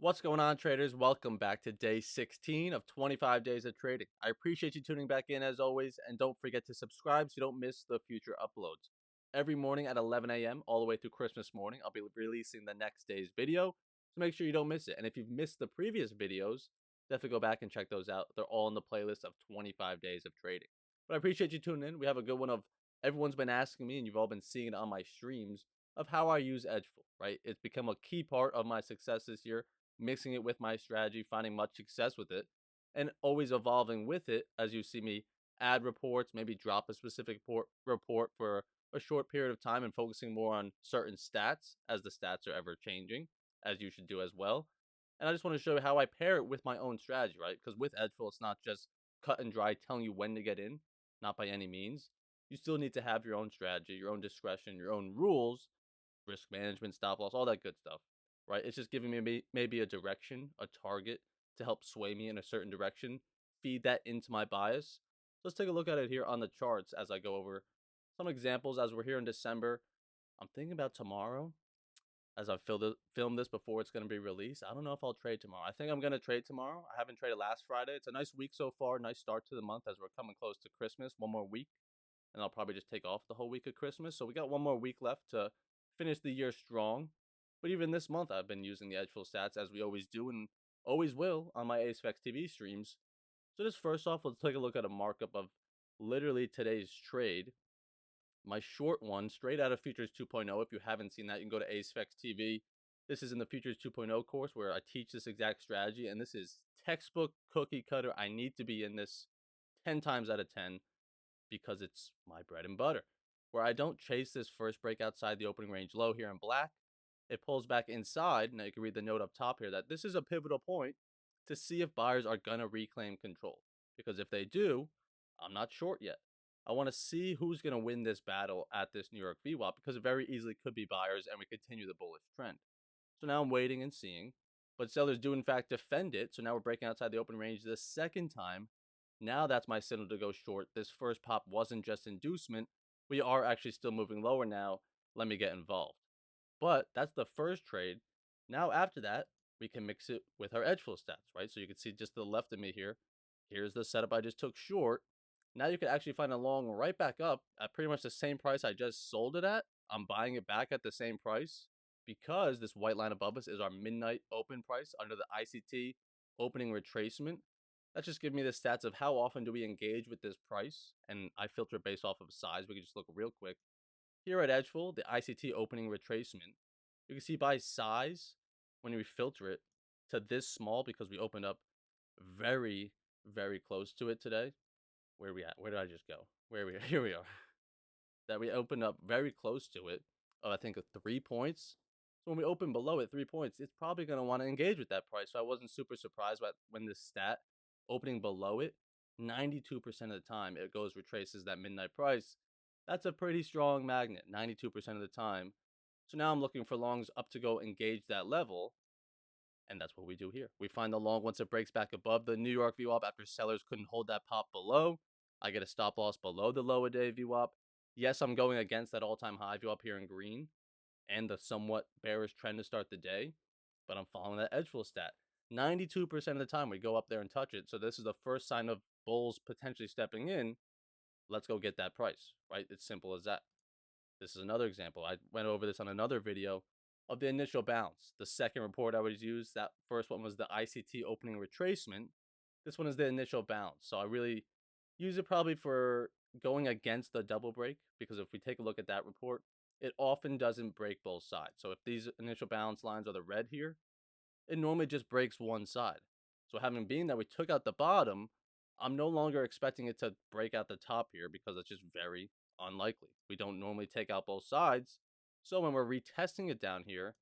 What's going on, traders? Welcome back to day 16 of 25 days of trading. I appreciate you tuning back in as always, and don't forget to subscribe so you don't miss the future uploads. Every morning at 11 a.m., all the way through Christmas morning, I'll be releasing the next day's video, so make sure you don't miss it. And if you've missed the previous videos, definitely go back and check those out. They're all in the playlist of 25 days of trading. But I appreciate you tuning in. We have a good one of everyone's been asking me, and you've all been seeing it on my streams, of how I use Edgeful, right? It's become a key part of my success this year, mixing it with my strategy, finding much success with it, and always evolving with it as you see me add reports, maybe drop a specific report for a short period of time and focusing more on certain stats as the stats are ever changing, as you should do as well. And I just want to show you how I pair it with my own strategy, right? Because with Edgeful, it's not just cut and dry telling you when to get in, not by any means. You still need to have your own strategy, your own discretion, your own rules, risk management, stop loss, all that good stuff, right? It's just giving me maybe a direction, a target to help sway me in a certain direction, feed that into my bias. Let's take a look at it here on the charts as I go over some examples as we're here in December. I'm thinking about tomorrow as I film this before it's going to be released. I don't know if I'll trade tomorrow. I think I'm going to trade tomorrow. I haven't traded last Friday. It's a nice week so far, nice start to the month as we're coming close to Christmas. One more week and I'll probably just take off the whole week of Christmas. So we got one more week left to finish the year strong. But even this month, I've been using the Edgeful stats as we always do and always will on my ASFX TV streams. So just first off, let's take a look at a markup of literally today's trade. My short one, straight out of Futures 2.0. If you haven't seen that, you can go to ASFX TV. This is in the Futures 2.0 course where I teach this exact strategy, and this is textbook cookie cutter. I need to be in this 10 times out of 10 because it's my bread and butter. Where I don't chase this first break outside the opening range low here in black, it pulls back inside. Now you can read the note up top here that this is a pivotal point to see if buyers are going to reclaim control. Because if they do, I'm not short yet. I want to see who's going to win this battle at this New York VWAP because it very easily could be buyers and we continue the bullish trend. So now I'm waiting and seeing. But sellers do in fact defend it. So now we're breaking outside the open range the second time. Now that's my signal to go short. This first pop wasn't just inducement. We are actually still moving lower now. Let me get involved. But that's the first trade. Now after that, we can mix it with our Edgeful stats, right? So you can see just to the left of me here. Here's the setup I just took short. Now you can actually find a long right back up at pretty much the same price I just sold it at. I'm buying it back at the same price because this white line above us is our midnight open price under the ICT opening retracement. That's just giving me the stats of how often do we engage with this price. And I filter based off of size. We can just look real quick. Here at Edgeful, the ICT opening retracement, you can see by size, when we filter it to this small because we opened up very, very close to it today. Where are we at? Where did I just go? Where are we? Here we are. That we opened up very close to it. I think 3 points. So when we open below it 3 points, it's probably going to want to engage with that price. So I wasn't super surprised by when this stat opening below it, 92% of the time it goes retraces that midnight price. That's a pretty strong magnet, 92% of the time. So now I'm looking for longs up to go engage that level. And that's what we do here. We find the long once it breaks back above the New York VWAP after sellers couldn't hold that pop below. I get a stop loss below the low a day VWAP. Yes, I'm going against that all-time high VWAP here in green and the somewhat bearish trend to start the day, but I'm following that Edgeful stat. 92% of the time we go up there and touch it. So this is the first sign of bulls potentially stepping in. Let's go get that price, right? It's simple as that. This is another example. I went over this on another video of the initial bounce. The second report I would use, that first one was the ICT opening retracement. This one is the initial bounce. So I really use it probably for going against the double break because if we take a look at that report, it often doesn't break both sides. So if these initial balance lines are the red here, it normally just breaks one side. So having been that we took out the bottom, I'm no longer expecting it to break out the top here because it's just very unlikely. We don't normally take out both sides. So when we're retesting it down here,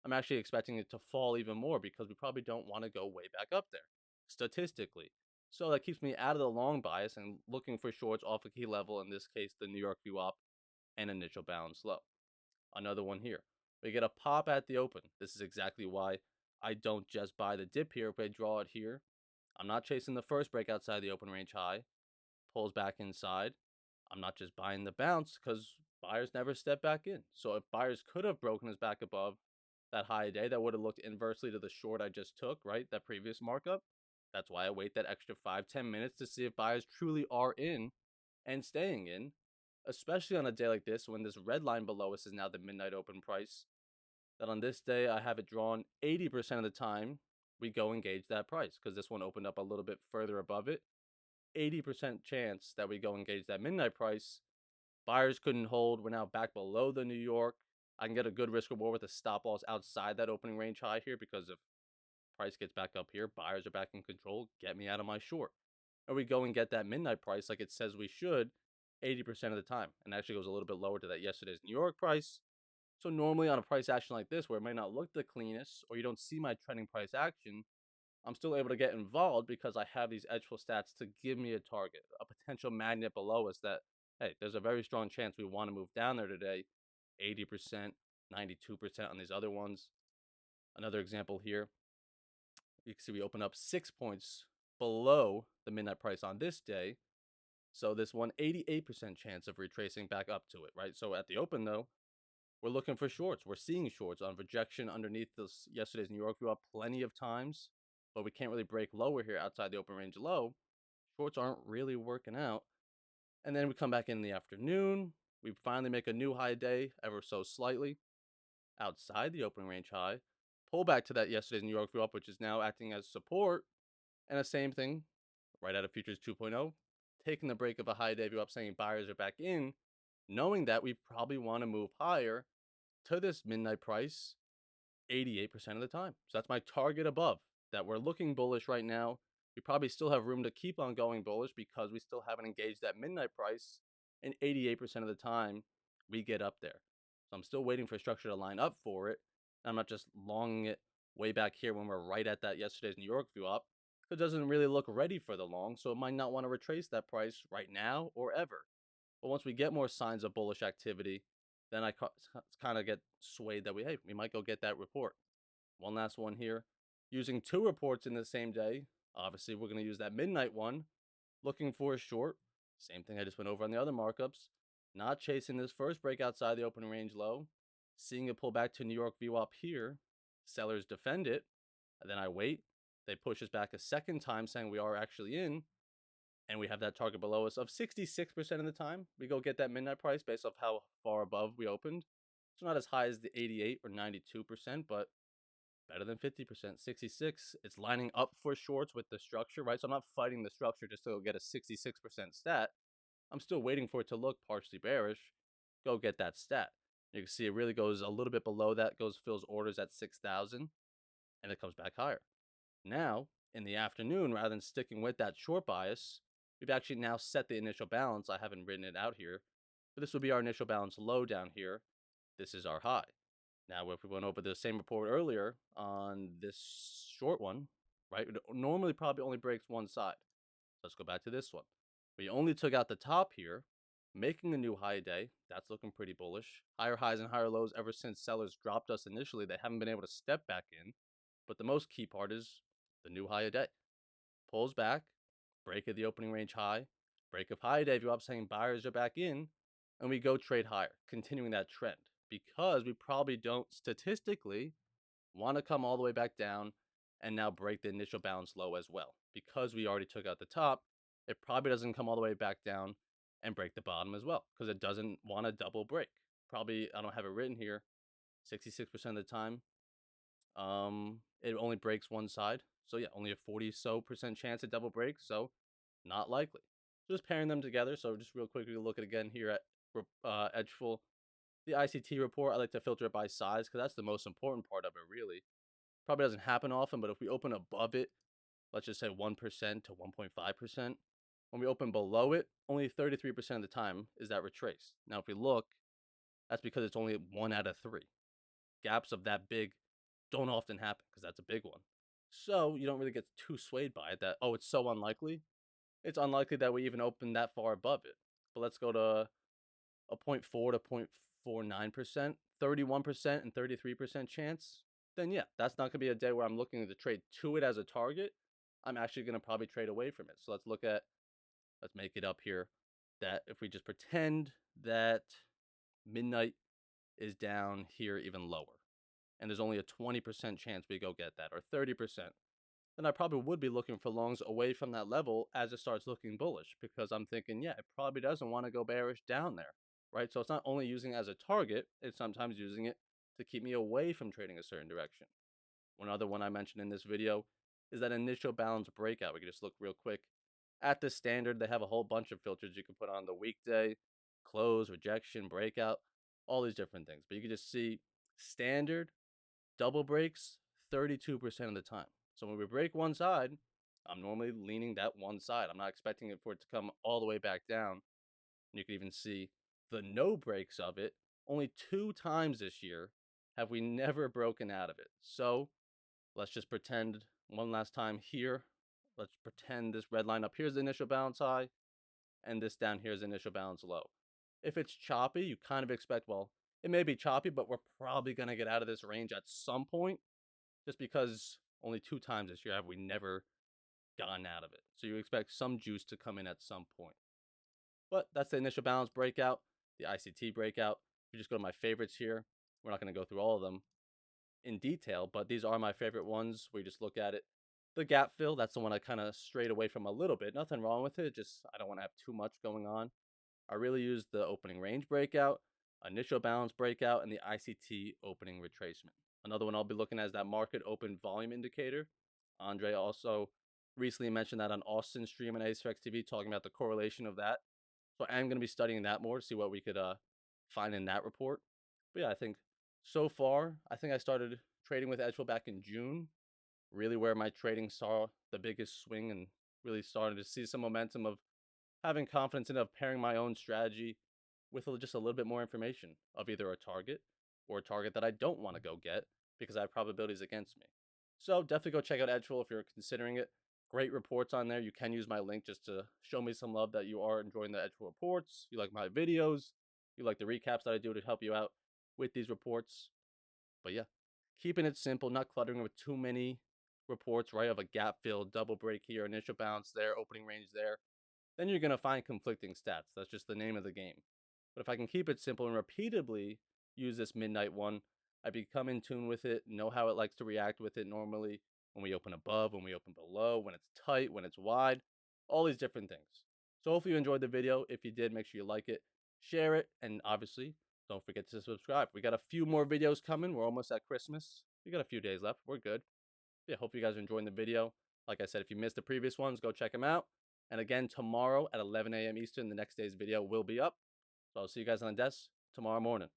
I'm actually expecting it to fall even more because we probably don't want to go way back up there, statistically. So that keeps me out of the long bias and looking for shorts off a key level, in this case, the New York VWAP and initial balance low. Another one here. We get a pop at the open. This is exactly why I don't just buy the dip here if I draw it here. I'm not chasing the first break outside the open range high. Pulls back inside. I'm not just buying the bounce because buyers never step back in. So if buyers could have broken us back above, that high day, that would have looked inversely to the short I just took, right? That previous markup. That's why I wait that extra 5-10 minutes to see if buyers truly are in and staying in, especially on a day like this when this red line below us is now the midnight open price. That on this day, I have it drawn 80% of the time we go engage that price because this one opened up a little bit further above it. 80% chance that we go engage that midnight price. Buyers couldn't hold. We're now back below the New York. I can get a good risk reward with a stop loss outside that opening range high here because if price gets back up here, buyers are back in control. Get me out of my short. Or we go and get that midnight price like it says we should 80% of the time. And actually goes a little bit lower to that yesterday's New York price. So normally on a price action like this, where it might not look the cleanest or you don't see my trending price action, I'm still able to get involved because I have these edgeful stats to give me a target, a potential magnet below us that, hey, there's a very strong chance we want to move down there today. 80%, 92% on these other ones. Another example here, you can see we open up 6 points below the midnight price on this day. So this one 88% chance of retracing back up to it, right? So at the open though, we're looking for shorts. We're seeing shorts on rejection underneath this yesterday's New York view up plenty of times, but we can't really break lower here outside the open range low. Shorts aren't really working out. And then we come back in the afternoon. We finally make a new high day ever so slightly outside the open range high. Pull back to that yesterday's New York view up, which is now acting as support. And the same thing right out of Futures 2.0, taking the break of a high day view up, saying buyers are back in, knowing that we probably want to move higher to this midnight price 88% of the time. So that's my target above that we're looking bullish right now. We probably still have room to keep on going bullish because we still haven't engaged that midnight price. And 88% of the time, we get up there. So I'm still waiting for structure to line up for it. I'm not just longing it way back here when we're right at that yesterday's New York view up. It doesn't really look ready for the long, so it might not want to retrace that price right now or ever. But once we get more signs of bullish activity, then I kind of get swayed that we might go get that report. One last one here. Using two reports in the same day. Obviously, we're going to use that midnight one. Looking for a short. Same thing I just went over on the other markups. Not chasing this first break outside the opening range low. Seeing it pull back to New York view up here. Sellers defend it. And then I wait. They push us back a second time saying we are actually in. And we have that target below us of 66% of the time. We go get that midnight price based off how far above we opened. It's not as high as the 88 or 92%, but better than 50%. 66, it's lining up for shorts with the structure, right? So I'm not fighting the structure just to go get a 66% stat. I'm still waiting for it to look partially bearish. Go get that stat. You can see it really goes a little bit below that, fills orders at 6,000, and it comes back higher. Now, in the afternoon, rather than sticking with that short bias, we've actually now set the initial balance. I haven't written it out here, but this would be our initial balance low down here. This is our high. Now, if we went over the same report earlier on this short one, right, it normally probably only breaks one side. Let's go back to this one. We only took out the top here, making a new high day. That's looking pretty bullish. Higher highs and higher lows ever since sellers dropped us initially. They haven't been able to step back in. But the most key part is the new high a day. Pulls back, break of the opening range high, break of high day view up saying buyers are back in, and we go trade higher, continuing that trend. Because we probably don't statistically want to come all the way back down and now break the initial balance low as well. Because we already took out the top, it probably doesn't come all the way back down and break the bottom as well. Because it doesn't want to double break. Probably, I don't have it written here, 66% of the time, it only breaks one side. So yeah, only a 40% chance it double breaks. So not likely. Just pairing them together. So just real quickly look at again here at Edgeful. The ICT report, I like to filter it by size because that's the most important part of it, really. Probably doesn't happen often, but if we open above it, let's just say 1% to 1.5%. When we open below it, only 33% of the time is that retraced. Now, if we look, that's because it's only 1 out of 3. Gaps of that big don't often happen because that's a big one. So you don't really get too swayed by it that, oh, it's so unlikely. It's unlikely that we even open that far above it. But let's go to a 0.4 to 0.49%, 31% and 33% chance. Then yeah, that's not going to be a day where I'm looking to trade to it as a target. I'm actually going to probably trade away from it. So let's make it up here. That if we just pretend that midnight is down here even lower. and there's only a 20% chance we go get that, or 30%, then I probably would be looking for longs away from that level as it starts looking bullish, because I'm thinking, yeah, it probably doesn't want to go bearish down there, right? So it's not only using it as a target, it's sometimes using it to keep me away from trading a certain direction. One other one I mentioned in this video is that initial balance breakout. We can just look real quick at the standard. They have a whole bunch of filters you can put on the weekday, close, rejection, breakout, all these different things. But you can just see standard double breaks 32% of the time. So when we break one side, I'm normally leaning that one side. I'm not expecting it for it to come all the way back down. And you can even see the no breaks of it. Only 2 times this year have we never broken out of it. So let's just pretend one last time here. Let's pretend this red line up here is the initial balance high, and this down here is the initial balance low. If it's choppy, you kind of expect, well, it may be choppy, but we're probably going to get out of this range at some point, just because only 2 times this year have we never gotten out of it. So you expect some juice to come in at some point. But that's the initial balance breakout, the ICT breakout. If you just go to my favorites here, we're not going to go through all of them in detail, but these are my favorite ones where you just look at it. The gap fill, that's the one I kind of strayed away from a little bit. Nothing wrong with it, just I don't want to have too much going on. I really use the opening range breakout, initial balance breakout, and the ICT opening retracement. Another one I'll be looking at is that market open volume indicator. Andre also recently mentioned that on Austin's stream on ASFX TV, talking about the correlation of that. So I am going to be studying that more to see what we could find in that report. But yeah, I think so far, I think I started trading with Edgeful back in June, really where my trading saw the biggest swing and really started to see some momentum of having confidence in of pairing my own strategy with just a little bit more information of either a target or a target that I don't want to go get because I have probabilities against me. So definitely go check out Edgeful if you're considering it. Great reports on there. You can use my link just to show me some love that you are enjoying the Edgeful reports. You like my videos. You like the recaps that I do to help you out with these reports. But yeah, keeping it simple, not cluttering with too many reports, right? Of a gap fill, double break here, initial bounce there, opening range there. Then you're going to find conflicting stats. That's just the name of the game. But if I can keep it simple and repeatedly use this midnight one, I become in tune with it, know how it likes to react with it normally when we open above, when we open below, when it's tight, when it's wide, all these different things. So hopefully you enjoyed the video. If you did, make sure you like it, share it, and obviously don't forget to subscribe. We got a few more videos coming. We're almost at Christmas. We got a few days left. We're good. Yeah, hope you guys are enjoying the video. Like I said, if you missed the previous ones, go check them out. And again, tomorrow at 11 a.m. Eastern, the next day's video will be up. So I'll see you guys on the desk tomorrow morning.